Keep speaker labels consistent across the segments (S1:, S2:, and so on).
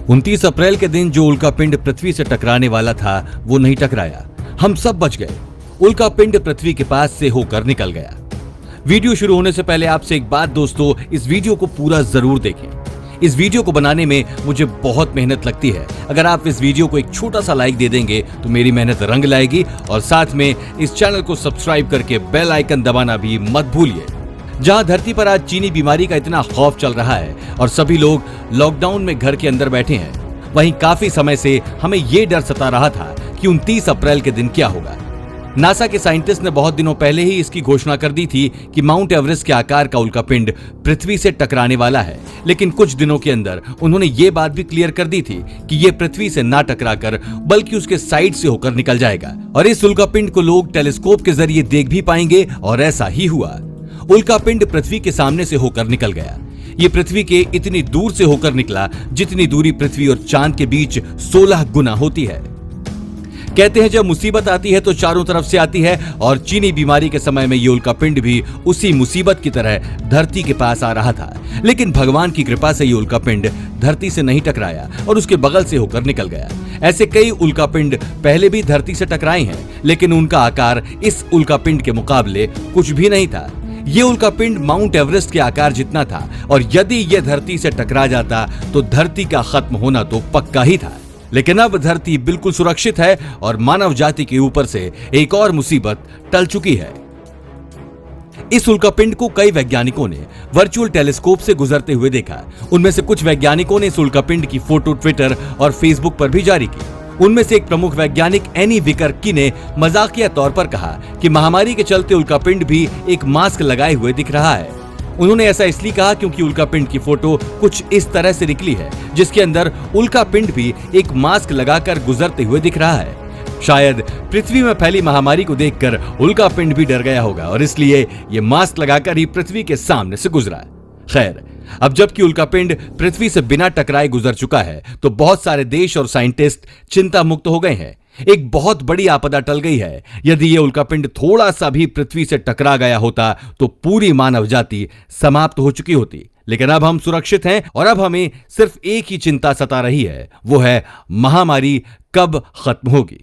S1: 29 अप्रैल के दिन जो उल्कापिंड पृथ्वी से टकराने वाला था वो नहीं टकराया। हम सब बच गए। उल्कापिंड पृथ्वी के पास से होकर निकल गया। वीडियो शुरू होने से पहले आपसे एक बात दोस्तों, इस वीडियो को पूरा जरूर देखें। इस वीडियो को बनाने में मुझे बहुत मेहनत लगती है। अगर आप इस वीडियो को एक छोटा सा लाइक दे देंगे तो मेरी मेहनत रंग लाएगी, और साथ में इस चैनल को सब्सक्राइब करके बेल आइकन दबाना भी मत भूलिए। जहां धरती पर आज चीनी बीमारी का इतना खौफ चल रहा है और सभी लोग लॉकडाउन में घर के अंदर बैठे हैं, वहीं काफी समय से हमें यह डर सता रहा था कि 29 अप्रैल के दिन क्या होगा। नासा के साइंटिस्ट ने बहुत दिनों पहले ही इसकी घोषणा कर दी थी कि माउंट एवरेस्ट के आकार का उल्कापिंड पृथ्वी से टकराने वाला है, लेकिन कुछ दिनों के अंदर उन्होंने ये बात भी क्लियर कर दी थी कि ये पृथ्वी से ना टकराकर बल्कि उसके साइड से होकर निकल जाएगा और इस उल्कापिंड को लोग टेलीस्कोप के जरिए देख भी पाएंगे, और ऐसा ही हुआ। उल्कापिंड पृथ्वी के सामने से होकर निकल गया। ये पृथ्वी के इतनी दूर से होकर निकला जितनी दूरी पृथ्वी और चांद के बीच 16 गुना होती है। कहते हैं जब मुसीबत आती है तो चारों तरफ से आती है, और चीनी बीमारी के समय में ये उल्कापिंड भी उसी मुसीबत की तरह धरती के पास आ रहा था। लेकिन भगवान की कृपा से ये उल्कापिंड धरती से नहीं टकराया और उसके बगल से होकर निकल गया। ऐसे कई उल्कापिंड पहले भी धरती से टकराए हैं, लेकिन उनका आकार इस उल्कापिंड के मुकाबले कुछ भी नहीं था। ये उल्कापिंड माउंट एवरेस्ट के आकार जितना था, और यदि यह धरती से टकरा जाता तो धरती का खत्म होना तो पक्का ही था। लेकिन अब धरती बिल्कुल सुरक्षित है और मानव जाति के ऊपर से एक और मुसीबत टल चुकी है। इस उल्कापिंड को कई वैज्ञानिकों ने वर्चुअल टेलीस्कोप से गुजरते हुए देखा। उनमें से कुछ वैज्ञानिकों ने इस उल्कापिंड की फोटो ट्विटर और फेसबुक पर भी जारी की। उनमें से एक प्रमुख वैज्ञानिक एनी विकर्की ने मजाकिया तौर पर कहा कि महामारी के चलते उल्कापिंड भी एक मास्क लगाए हुए दिख रहा है। उन्होंने ऐसा इसलिए कहा क्योंकि उल्कापिंड की फोटो कुछ इस तरह से निकली है, जिसके अंदर उल्कापिंड भी एक मास्क लगाकर गुजरते हुए दिख रहा है। शायद पृथ्वी में फैली महामारी को देखकर उल्कापिंड भी डर गया होगा और इसलिए ये मास्क लगाकर ही पृथ्वी के सामने से गुजरा। खैर, अब जबकि उल्कापिंड पृथ्वी से बिना टकराए गुजर चुका है तो बहुत सारे देश और साइंटिस्ट चिंता मुक्त हो गए हैं। एक बहुत बड़ी आपदा टल गई है। यदि यह उल्कापिंड थोड़ा सा भी पृथ्वी से टकरा गया होता तो पूरी मानव जाति समाप्त हो चुकी होती। लेकिन अब हम सुरक्षित हैं और अब हमें सिर्फ एक ही चिंता सता रही है, वो है महामारी कब खत्म होगी।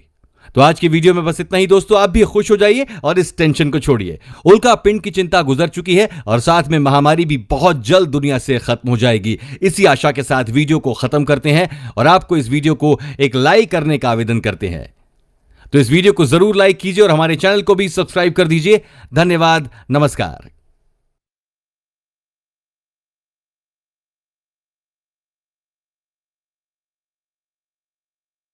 S1: तो आज की वीडियो में बस इतना ही दोस्तों। आप भी खुश हो जाइए और इस टेंशन को छोड़िए। उल्कापिंड की चिंता गुजर चुकी है और साथ में महामारी भी बहुत जल्द दुनिया से खत्म हो जाएगी। इसी आशा के साथ वीडियो को खत्म करते हैं और आपको इस वीडियो को एक लाइक करने का आवेदन करते हैं। तो इस वीडियो को जरूर लाइक कीजिए और हमारे चैनल को भी सब्सक्राइब कर दीजिए। धन्यवाद, नमस्कार।